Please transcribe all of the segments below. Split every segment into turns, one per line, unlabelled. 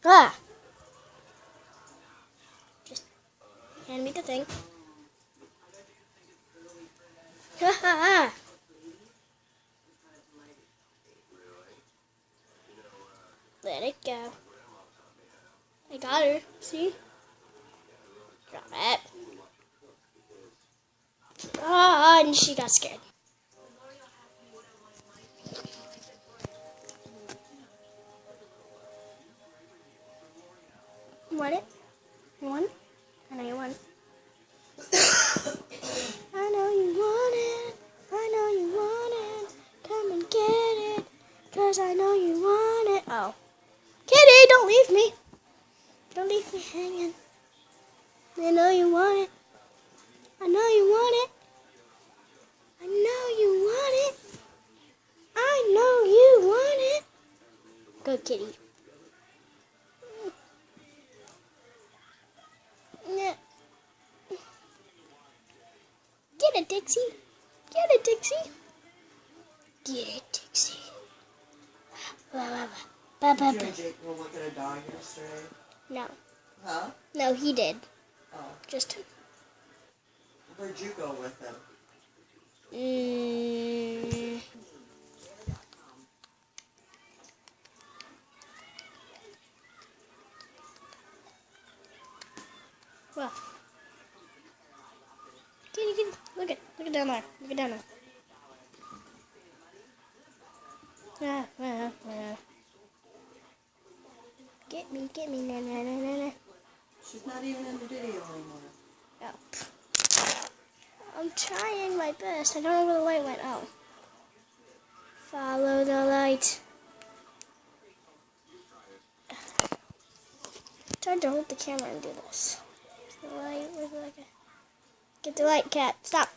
Ah! Just hand me the thing. Ha ha ha! Let it go. I got her. See? Drop it. Ah, and she got scared. You want it? You want it? I know you want it. I know you want it. I know you want it. Come and get it. 'Cause I know you want it. Oh. Kitty, don't leave me. Don't leave me hanging. I know you want it. I know you want it. I know you want it. I know you want it. Go, kitty. Get it, Dixie. Get it, Dixie. Get it, Dixie.
Did you and Jake go look at a dog yesterday?
No.
Huh?
No, he did.
Oh.
Just.
Where'd you go with him?
Well. Kitty. Look it down there. Look it down there. Get me, na.
She's not even in the video anymore.
Oh. I'm trying my best. I don't know where the light went. Oh. Follow the light. It's hard to hold the camera and do this. Where's the light? Where's the light? Get the light, cat. Stop.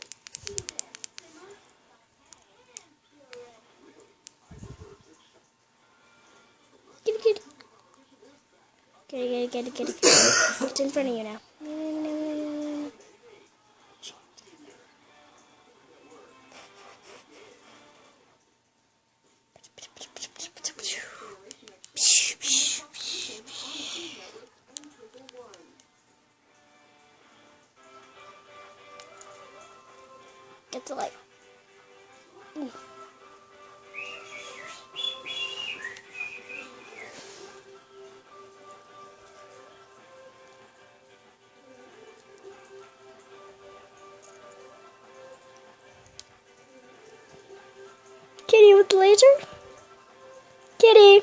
Get it. It's in front of you now. Get the light. Kitty with the laser? Kitty!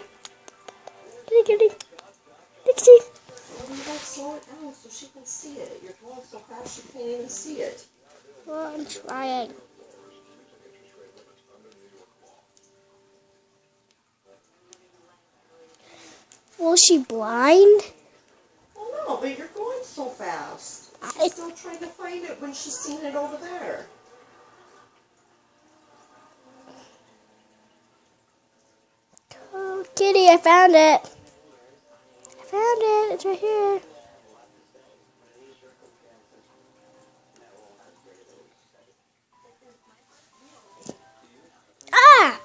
Dixie!
Well, you gotta slow it down so she can see it. You're going so fast she can't even see it.
Well, I'm trying. Was she blind?
Well, no, but you're going so fast. She's still trying to find it when she's seen it over there.
Oh, Kitty, I found it. It's right here. Ah!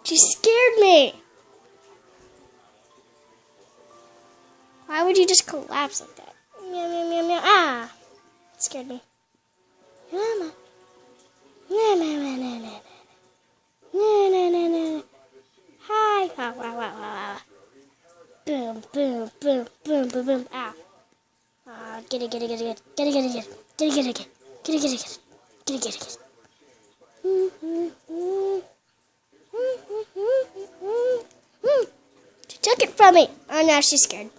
She scared me. Why would you just collapse like that? Meow. Ah! It scared me. Mama. No. Hi. Wow. Boom. Ow. Get it. She took it from me. Oh, now she's scared.